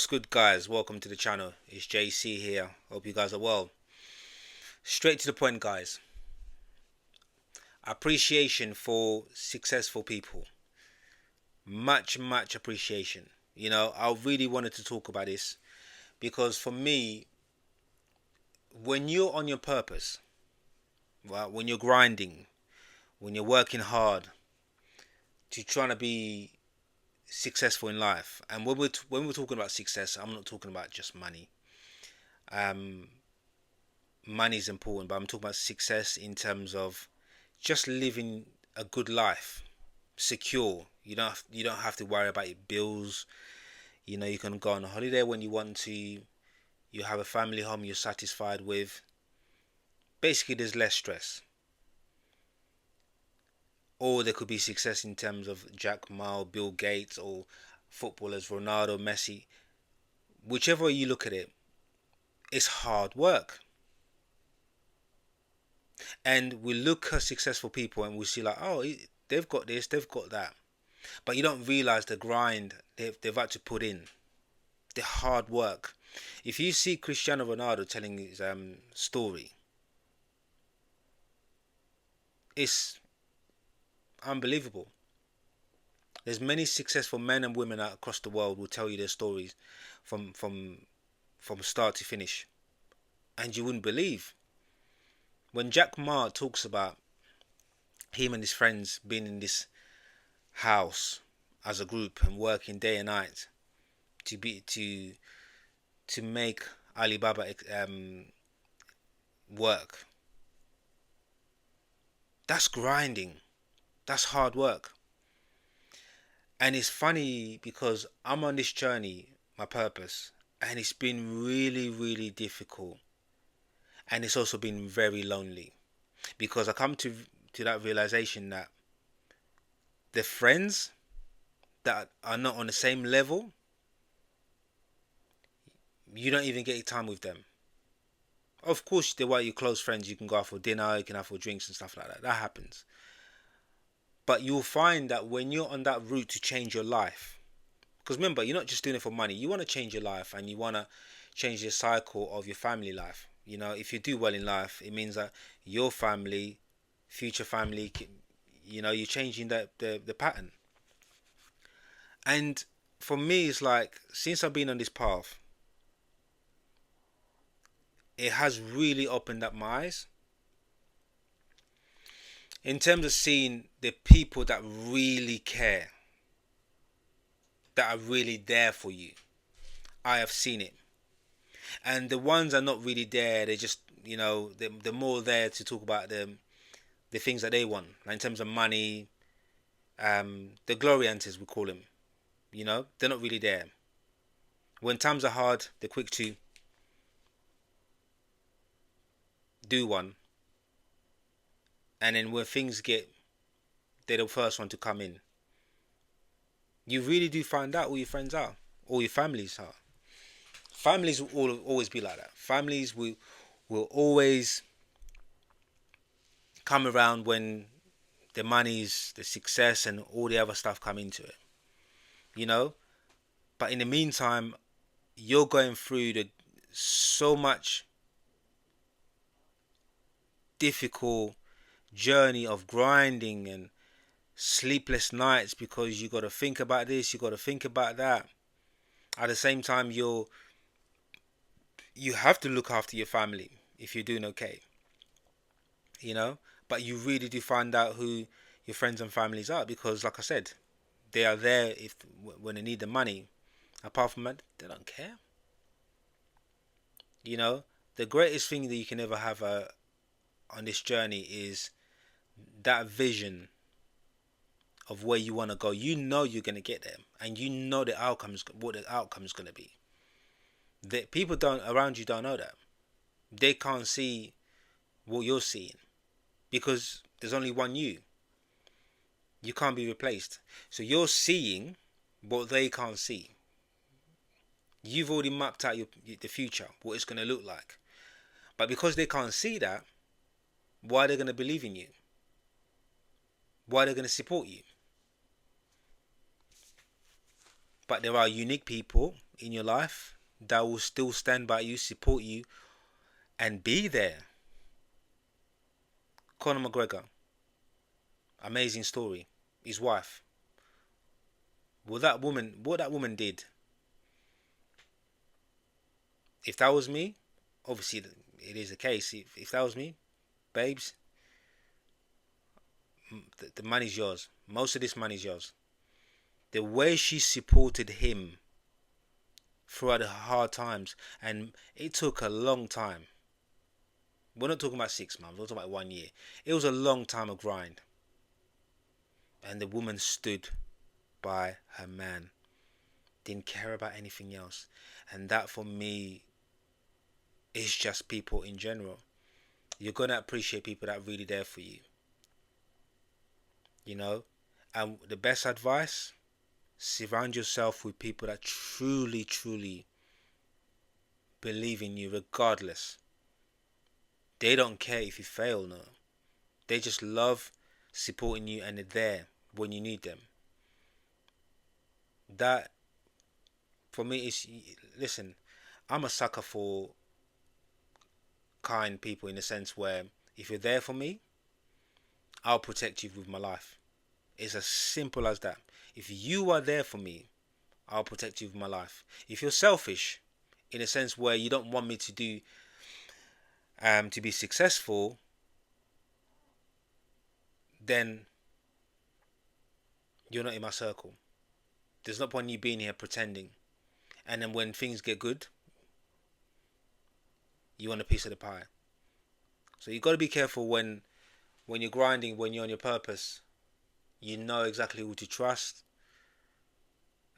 What's good, guys? Welcome to the channel. It's JC here. Hope you guys are well. Straight to the point, guys. Appreciation for successful people. Much appreciation. I really wanted to talk about this because for me, when you're on your purpose, well, when you're grinding, when you're working hard to trying to be successful in life, and when we're talking about success, I'm not talking about just money. Um, Money is important, but I'm talking about success in terms of just living a good life, secure. You don't have to worry about your bills. You can go on a holiday when you want to. You have a family home you're satisfied with. Basically, there's less stress. Or there could be success in terms of Jack Ma, Bill Gates, or footballers Ronaldo, Messi. Whichever way you look at it, it's hard work. And we look at successful people and we see like, oh, they've got this, they've got that. But you don't realize the grind they've had to put in, the hard work. If you see Cristiano Ronaldo telling his story, it's unbelievable. There's many successful men and women across the world will tell you their stories from from from start to finish, and you wouldn't believe when Jack Ma talks about him and his friends being in this house as a group and working day and night to be to make Alibaba work. That's grinding. That's hard work. And it's funny because I'm on this journey, my purpose, and it's been really difficult. And it's also been very lonely because I come to that realization that the friends that are not on the same level, you don't even get time with them. Of course, they are your close friends. You can go out for dinner, you can have for drinks and stuff like that. That happens. But you'll find that when you're on that route to change your life, because remember, you're not just doing it for money. You want to change your life and you want to change the cycle of your family life. If you do well in life, it means that your family, future family, you're changing the pattern. And for me, it's like since I've been on this path, it has really opened up my eyes in terms of seeing the people that really care, that are really there for you. I have seen it. And the ones are not really there. They just, they're more there to talk about the things that they want, like in terms of money. The glory hunters, we call them. They're not really there. When times are hard, they're quick to do one, and then when things get, they're the first one to come in. You really do find out who your friends are, or your families are. Families will always be like that. Families will always come around when the money's, the success, and all the other stuff come into it. You know, but in the meantime, you're going through the so much difficult journey of grinding and sleepless nights because you got to think about this, you got to think about that. At the same time, you have to look after your family if you're doing okay, you know. But you really do find out who your friends and families are because, like I said, they are there if when they need the money. Apart from that, they don't care. The greatest thing that you can ever have on this journey is that vision of where you want to go. You're gonna get there, and what the outcome is gonna be. The people don't around you don't know that. They can't see what you're seeing because there's only one you. You can't be replaced. So you're seeing what they can't see. You've already mapped out the future, what it's gonna look like. But because they can't see that, why are they gonna believe in you? Why are they gonna support you? But there are unique people in your life that will still stand by you, support you, and be there. Conor McGregor, amazing story. His wife. What that woman did, if that was me, obviously it is the case. If that was me, babes, the money's yours. Most of this money's yours. The way she supported him throughout the hard times, and it took a long time. We're not talking about 6 months. We're talking about 1 year. It was a long time of grind, and the woman stood by her man. Didn't care about anything else, and that for me is just people in general. You're gonna appreciate people that are really there for you. You know, and the best advice: surround yourself with people that truly, truly believe in you, regardless. They don't care if you fail, no. They just love supporting you and they're there when you need them. That, for me, is, listen, I'm a sucker for kind people in the sense where if you're there for me, I'll protect you with my life. It's as simple as that. If you are there for me, I'll protect you with my life. If you're selfish, in a sense where you don't want me to do to be successful, then you're not in my circle. There's no point in you being here pretending. And then when things get good, you want a piece of the pie. So you got to be careful when you're grinding, when you're on your purpose. You know exactly who to trust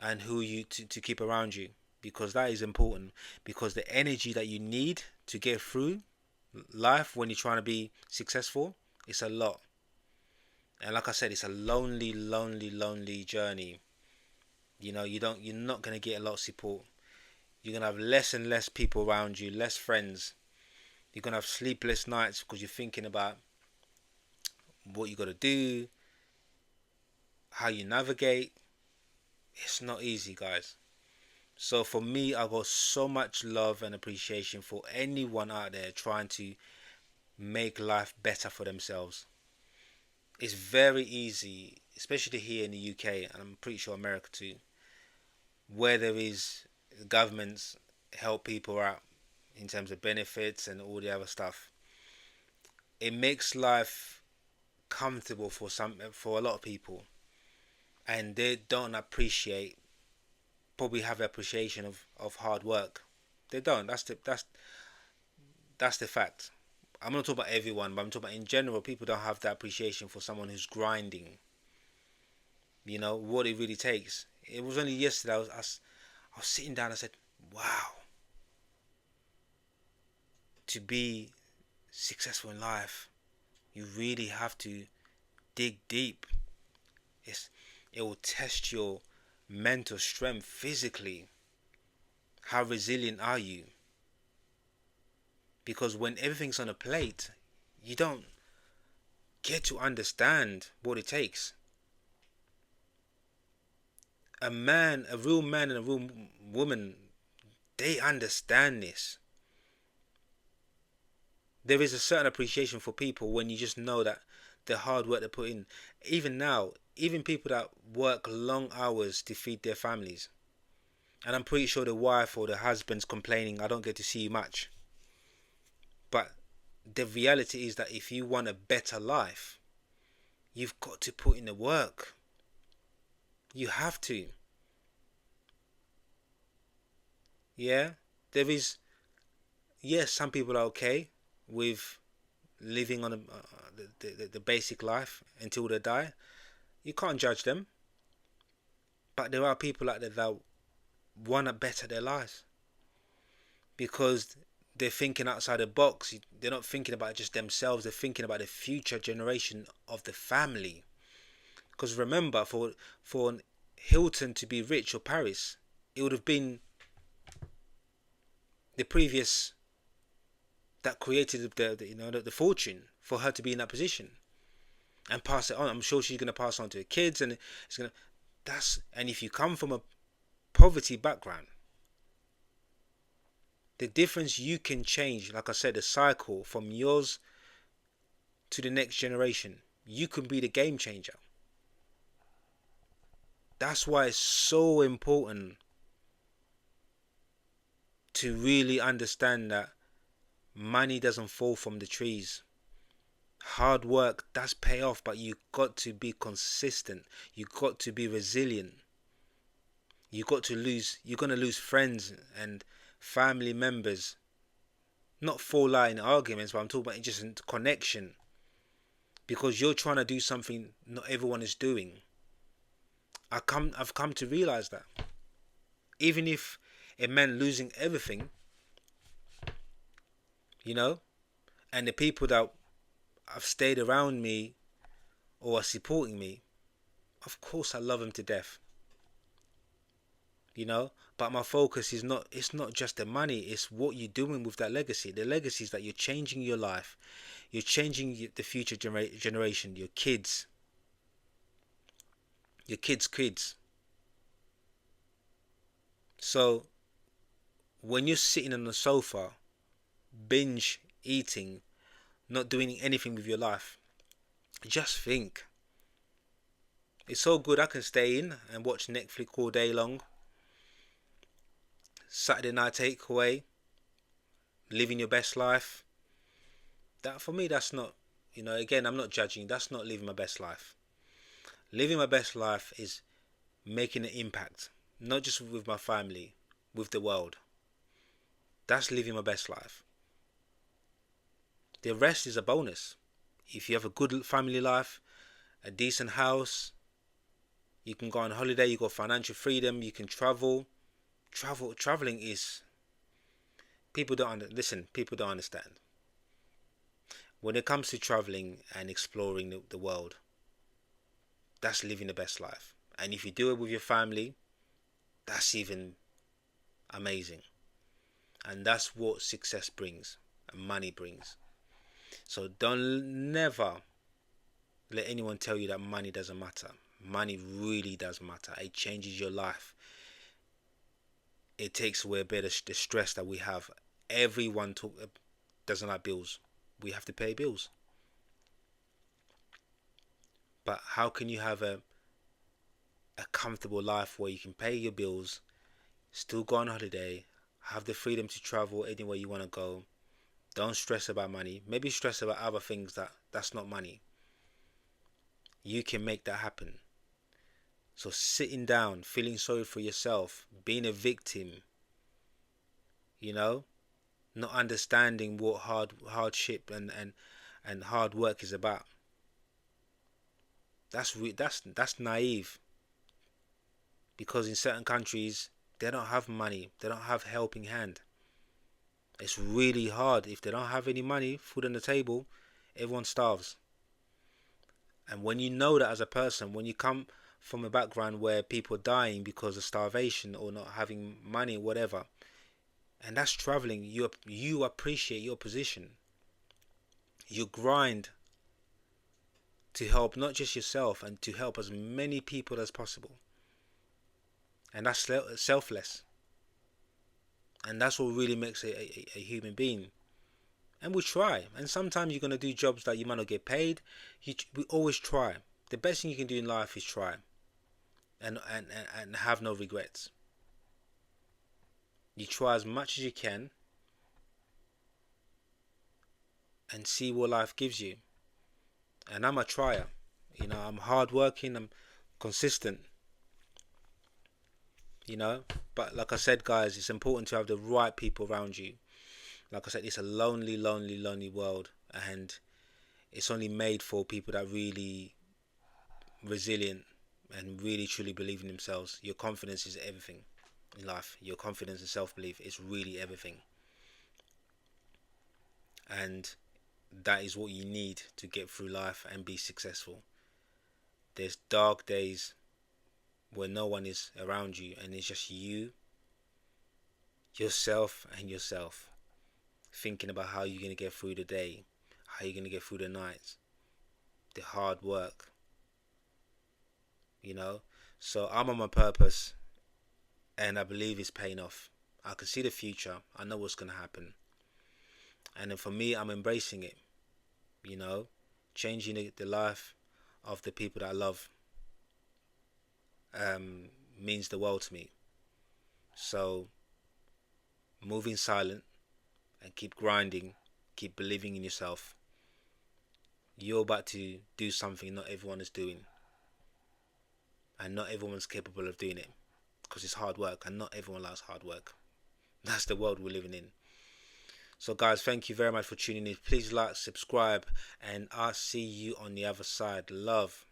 and who you to keep around you, because that is important. Because the energy that you need to get through life when you're trying to be successful, it's a lot. And like I said, it's a lonely, lonely, lonely journey. You're not gonna get a lot of support. You're gonna have less and less people around you, less friends. You're gonna have sleepless nights because you're thinking about what you gotta do, how you navigate. It's not easy, guys. So for me, I got so much love and appreciation for anyone out there trying to make life better for themselves. It's very easy, especially here in the UK, and I'm pretty sure America too, where there is governments help people out in terms of benefits and all the other stuff. It makes life comfortable for a lot of people, and they don't appreciate, probably have appreciation of hard work. They don't. That's the fact. I'm not talking about everyone, but I'm talking about in general. People don't have that appreciation for someone who's grinding. What it really takes. It was only yesterday I was sitting down and I said, wow, to be successful in life, you really have to dig deep. It will test your mental strength physically. How resilient are you? Because when everything's on a plate, you don't get to understand what it takes. A real man and a real woman, they understand this. There is a certain appreciation for people when you just know that the hard work they put in. Even now, even people that work long hours to feed their families. And I'm pretty sure the wife or the husband's complaining, I don't get to see you much. But the reality is that if you want a better life, you've got to put in the work. You have to. Yeah? There is, yes, some people are okay with living on the basic life until they die. You can't judge them. But there are people out there that want to better their lives because they're thinking outside the box. They're not thinking about just themselves. They're thinking about the future generation of the family. Because remember, for Hilton to be rich, or Paris, it would have been the previous that created the fortune for her to be in that position and pass it on. I'm sure she's going to pass on to her kids, and it's going to and if you come from a poverty background, The difference you can change, like I said, the cycle from yours to the next generation. You can be the game changer. That's why it's so important to really understand that money doesn't fall from the trees. Hard work does pay off, but you got to be consistent. You got to be resilient. You're gonna lose friends and family members. Not fall out in arguments, but I'm talking about just in connection. Because you're trying to do something not everyone is doing. I've come to realize that. Even if it meant losing everything, you know, and the people that have stayed around me or are supporting me, of course I love them to death. You know, but my focus is not, it's not just the money, it's what you're doing with that legacy. The legacy is that you're changing your life, you're changing the future generation, your kids, your kids. So when you're sitting on the sofa binge eating, not doing anything with your life, just think, it's so good. I can stay in and watch Netflix all day long, Saturday night takeaway, living your best life. That, for me, that's not, again, I'm not judging, that's not living my best life. Living my best life is making an impact, not just with my family, with the world. That's living my best life. The rest is a bonus. If you have a good family life, a decent house, you can go on holiday, you got financial freedom, you can travel. Traveling is, people don't understand. When it comes to traveling and exploring the world, that's living the best life. And if you do it with your family, that's even amazing. And that's what success brings and money brings. So don't never let anyone tell you that money doesn't matter. Money really does matter. It changes your life. It takes away a bit of the stress that we have. Everyone doesn't like bills. We have to pay bills. But how can you have a comfortable life where you can pay your bills, still go on holiday, have the freedom to travel anywhere you want to go, don't stress about money, maybe stress about other things that's not money. You can make that happen. So sitting down, feeling sorry for yourself, being a victim, not understanding what hardship and hard work is about. That's naive. Because in certain countries they don't have money, they don't have helping hand. It's really hard. If they don't have any money, food on the table, everyone starves. And when you know that as a person, when you come from a background where people are dying because of starvation or not having money, whatever, and that's traveling, you appreciate your position. You grind to help not just yourself and to help as many people as possible. And that's selfless. And that's what really makes a human being. And we try. And sometimes you're going to do jobs that you might not get paid. We always try. The best thing you can do in life is try. And have no regrets. You try as much as you can and see what life gives you. And I'm a trier. I'm hardworking, I'm consistent. But like I said, guys, it's important to have the right people around you. Like I said, it's a lonely, lonely, lonely world, and it's only made for people that are really resilient and really truly believe in themselves. Your confidence is everything in life. Your confidence and self-belief is really everything. And that is what you need to get through life and be successful. There's dark days where no one is around you and it's just you, yourself, and yourself. Thinking about how you're going to get through the day, how you're going to get through the nights, the hard work. So I'm on my purpose and I believe it's paying off. I can see the future. I know what's gonna happen. And then for me, I'm embracing it. You know, changing the life of the people that I love means the world to me. So moving silent and keep grinding, keep believing in yourself. You're about to do something not everyone is doing, and not everyone's capable of doing it because it's hard work, and not everyone likes hard work. That's the world we're living in. So, guys, thank you very much for tuning in. Please like, subscribe, and I'll see you on the other side. Love.